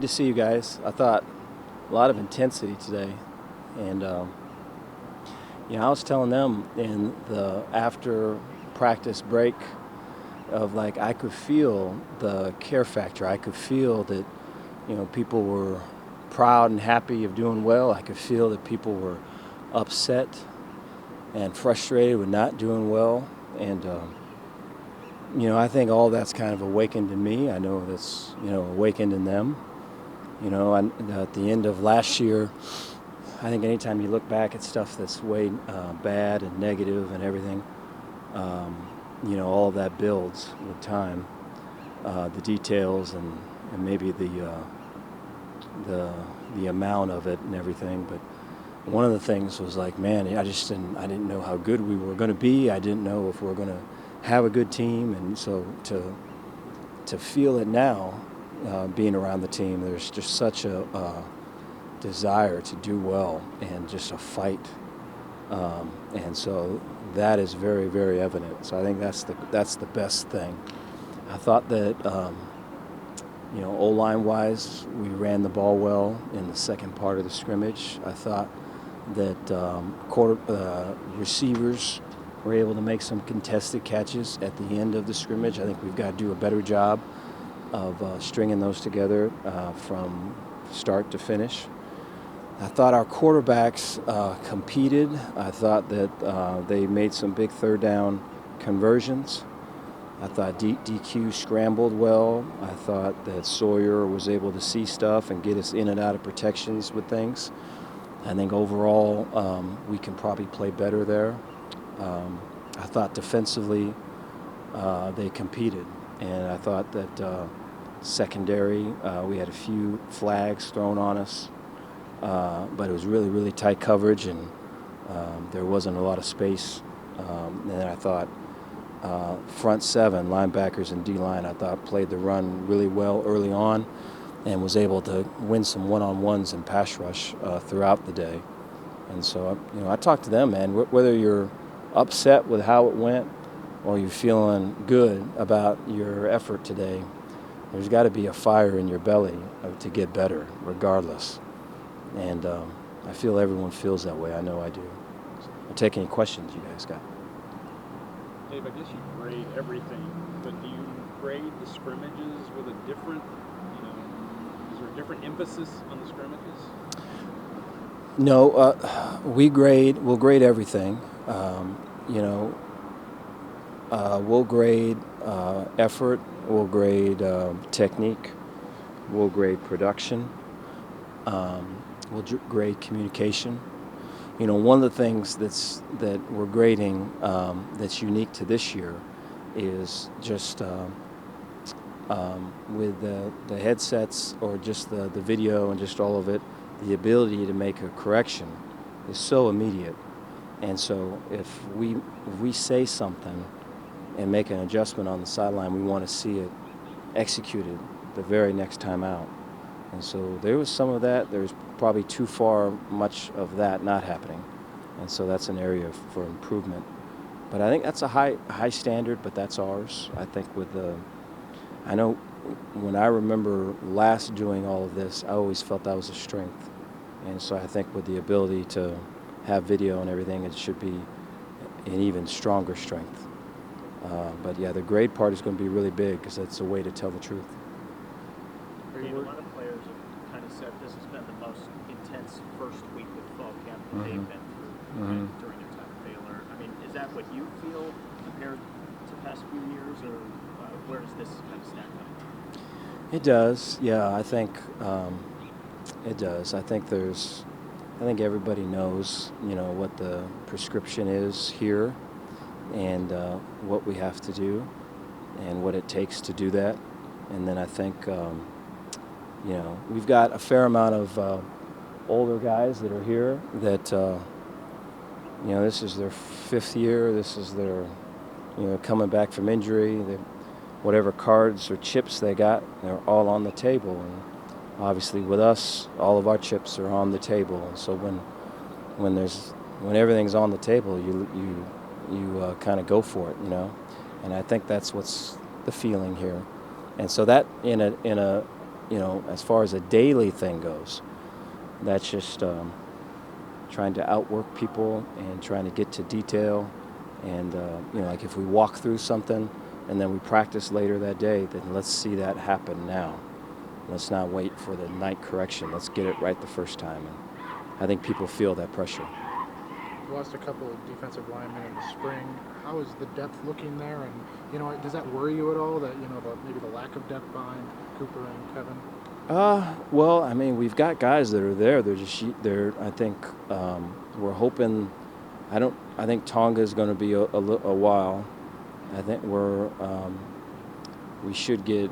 to see you guys. I thought a lot of intensity today, and I was telling them in the after practice break of like I could feel the care factor. I could feel that people were proud and happy of doing well. I could feel that people were upset and frustrated with not doing well, and I think all that's kind of awakened in me. I know that's awakened in them. At the end of last year, I think anytime you look back at stuff that's way bad and negative and everything, all of that builds with time. The details and maybe the amount of it and everything. But one of the things was like, man, I didn't know how good we were going to be. I didn't know if we were going to have a good team, and so to feel it now, being around the team, there's just such a desire to do well and just a fight, and so that is very, very evident. So I think that's the best thing. I thought that O-line wise, we ran the ball well in the second part of the scrimmage. I thought that receivers were able to make some contested catches at the end of the scrimmage. I think we've got to do a better job of stringing those together from start to finish. I thought our quarterbacks competed. I thought that they made some big third down conversions. I thought DQ scrambled well. I thought that Sawyer was able to see stuff and get us in and out of protections with things. I think overall we can probably play better there. I thought defensively they competed, and I thought that secondary we had a few flags thrown on us, but it was really, really tight coverage, and there wasn't a lot of space. And then I thought front seven, linebackers and D-line, I thought played the run really well early on and was able to win some one-on-ones and pass rush throughout the day. And so, I talked to them, man, whether you're upset with how it went or you're feeling good about your effort today, there's got to be a fire in your belly to get better regardless. And I feel everyone feels that way. I know I do. I'll take any questions you guys got. Dave, I guess you grade everything, but do you grade the scrimmages with a different, is there a different emphasis on the scrimmages? No, we'll grade everything. We'll grade effort, we'll grade technique, we'll grade production, we'll grade communication. One of the things that we're grading that's unique to this year is just with the headsets or just the video and just all of it, the ability to make a correction is so immediate. And so if we say something and make an adjustment on the sideline, we want to see it executed the very next time out. And so there was some of that. There's probably too far much of that not happening. And so that's an area for improvement. But I think that's a high standard, but that's ours. I think I know when I remember last doing all of this, I always felt that was a strength. And so I think with the ability to have video and everything, it should be an even stronger strength. But yeah, the grade part is going to be really big because that's a way to tell the truth. A lot of players have kind of said this has been the most intense first week of fall camp that they've been through during their time at Baylor. I mean, is that what you feel compared to the past few years, or where does this kind of stack up? It does, yeah. I think it does. I think everybody knows, what the prescription is here, and what we have to do, and what it takes to do that. And then I think, we've got a fair amount of older guys that are here that, this is their fifth year. This is their, coming back from injury. Whatever cards or chips they got, they're all on the table. And obviously with us, all of our chips are on the table. And so when everything's on the table, you kind of go for it, And I think that's what's the feeling here. And so that in a as far as a daily thing goes, that's just trying to outwork people and trying to get to detail. And, like if we walk through something and then we practice later that day, then let's see that happen now. Let's not wait for the night correction. Let's get it right the first time. And I think people feel that pressure. You lost a couple of defensive linemen in the spring. How is the depth looking there? And, does that worry you at all that, maybe the lack of depth behind Cooper and Kevin? Well, I mean, we've got guys that are there. I think we're hoping. I think Tonga is going to be a while. I think we should get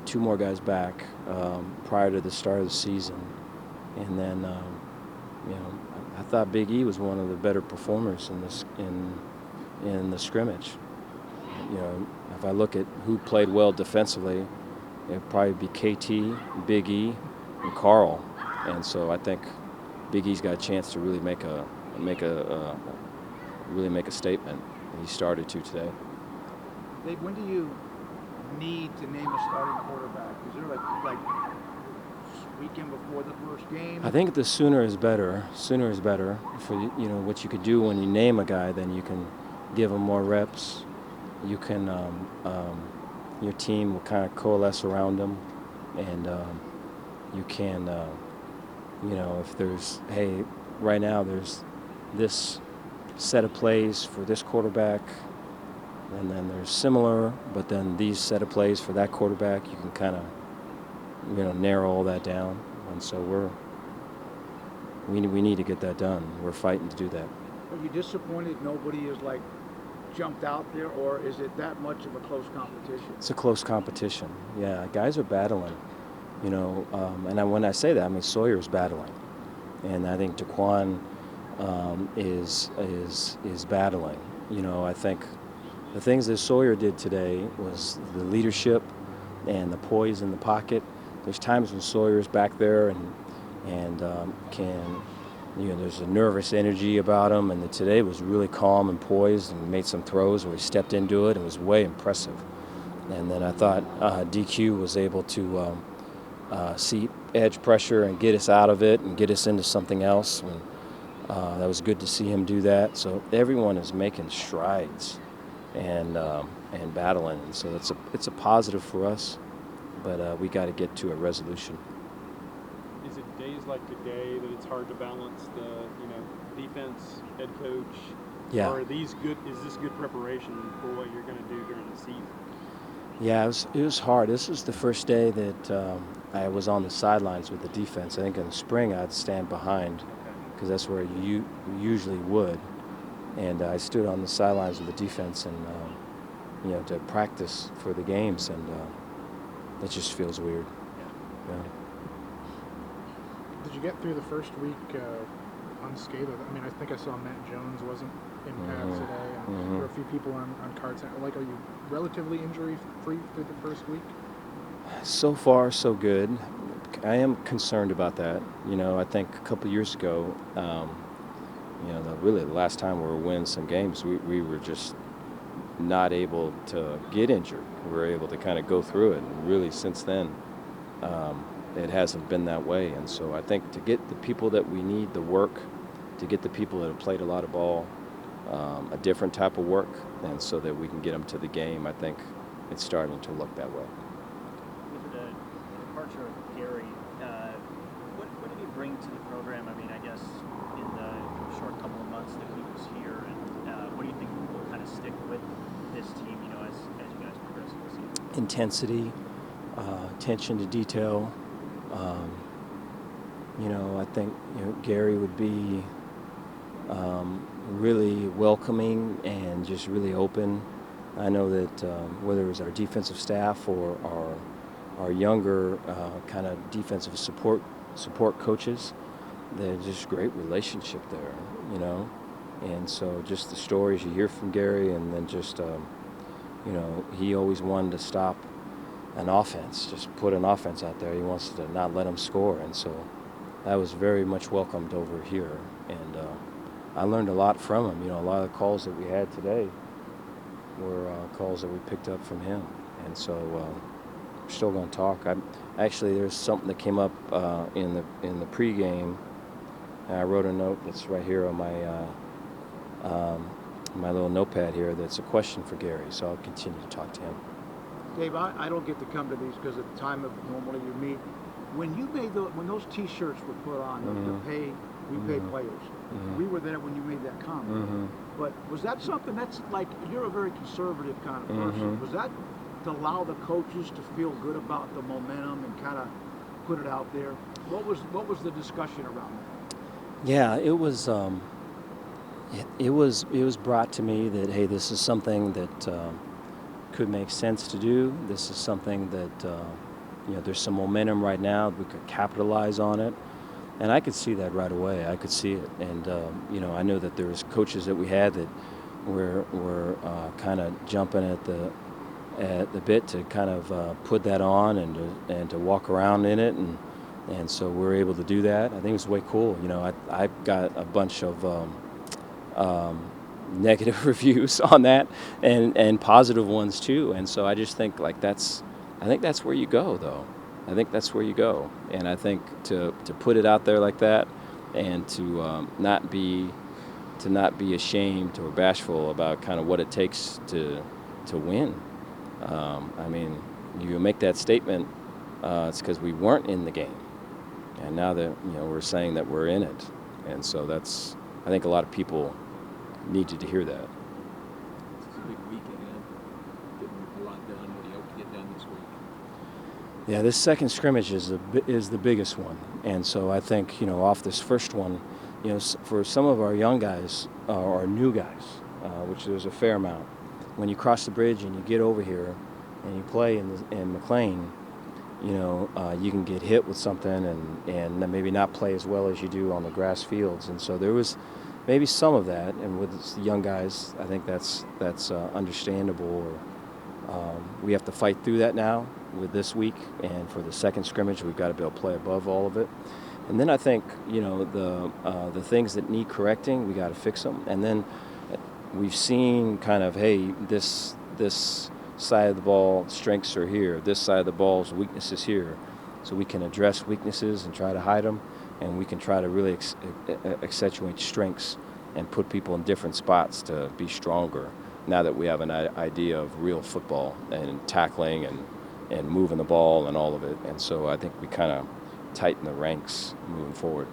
2 more guys back prior to the start of the season, and then I thought Big E was one of the better performers in the scrimmage. If I look at who played well defensively, it'd probably be KT, Big E, and Carl, and so I think Big E's got a chance to really make a statement. He started to today. Dave, when do you need to name a starting quarterback? Is there like weekend before the first game? I think the sooner is better. Sooner is better. For what you could do when you name a guy, then you can give him more reps. You can your team will kind of coalesce around him, and you can if there's right now there's this set of plays for this quarterback, and then there's similar, but then these set of plays for that quarterback, you can kind of narrow all that down. And so we need to get that done. We're fighting to do that. Are you disappointed nobody is jumped out there, or is it that much of a close competition? It's a close competition. Yeah, guys are battling. And when I say that, I mean Sawyer's battling, and I think Daquan is battling. I think the things that Sawyer did today was the leadership and the poise in the pocket. There's times when Sawyer's back there and there's a nervous energy about him, and today was really calm and poised and made some throws where he stepped into it and was way impressive. And then I thought DQ was able to see edge pressure and get us out of it and get us into something else. And that was good to see him do that. So everyone is making strides and battling. And so it's a positive for us, but we got to get to a resolution. Is it days like today that it's hard to balance the defense, head coach? Yeah. Or is this good preparation for what you're going to do during the season? Yeah, it was hard. This was the first day that I was on the sidelines with the defense. I think in the spring I'd stand behind because that's where you usually would. And I stood on the sidelines with the defense and to practice for the games, and that just feels weird. Yeah. Did you get through the first week unscathed? I mean, I think I saw Matt Jones wasn't in pads today, and there were a few people on cards. Are you relatively injury-free through the first week? So far, so good. I am concerned about that. I think a couple years ago, really the last time we were winning some games, we were just not able to get injured. We were able to kind of go through it. And really, since then, it hasn't been that way. And so I think to get the people that we need, the work, to get the people that have played a lot of ball, a different type of work, and so that we can get them to the game, I think it's starting to look that way. With the departure of Gary, what did he bring to the program? I mean, I guess in the short couple of months that he was here, and what do you think will kind of stick with this team, as you guys progress in the season? Intensity, attention to detail. I think Gary would be really welcoming and just really open. I know that whether it was our defensive staff or our younger kind of defensive support coaches, there's just great relationship there, And so just the stories you hear from Gary, and then just he always wanted to stop an offense, just put an offense out there. He wants to not let them score, and so that was very much welcomed over here. And I learned a lot from him. A lot of the calls that we had today were calls that we picked up from him. And so still going to talk. Actually, there's something that came up in the pregame. And I wrote a note that's right here on my little notepad here. That's a question for Gary. So I'll continue to talk to him. Dave, I don't get to come to these because at the time of normally you meet. When you made when those T-shirts were put on, we pay players. We were there when you made that comment. But was that something that's like, you're a very conservative kind of person. Was that to allow the coaches to feel good about the momentum and kind of put it out there? What was the discussion around that? Yeah, it was. It was brought to me that, hey, this is something that could make sense to do. This is something that there's some momentum right now. We could capitalize on it, and I could see that right away. I could see it, and I know that there was coaches that we had that were kind of jumping at the bit to kind of put that on and to walk around in it, and so we're able to do that. I think it's way cool. I got a bunch of negative reviews on that and positive ones too, and so I just think I think that's where you go, though. I think that's where you go, and I think to put it out there like that, and to not be ashamed or bashful about kind of what it takes to win. I mean, you make that statement, it's because we weren't in the game, and now that we're saying that we're in it, and so I think a lot of people needed to hear that. It's a big weekend, getting a lot done. What do you hope to get done this week? Yeah, this second scrimmage is the biggest one, and so I think off this first one, for some of our young guys or new guys, which there's a fair amount, when you cross the bridge and you get over here and you play in McLean, you can get hit with something and maybe not play as well as you do on the grass fields, and so there was maybe some of that, and with the young guys, I think that's understandable. We have to fight through that now with this week, and for the second scrimmage, we've got to be able to play above all of it. And then I think the things that need correcting, we got to fix them. And then we've seen kind of, hey, this side of the ball strengths are here, this side of the ball's weaknesses here, so we can address weaknesses and try to hide them. And we can try to really accentuate strengths and put people in different spots to be stronger now that we have an idea of real football and tackling and moving the ball and all of it. And so I think we kind of tighten the ranks moving forward.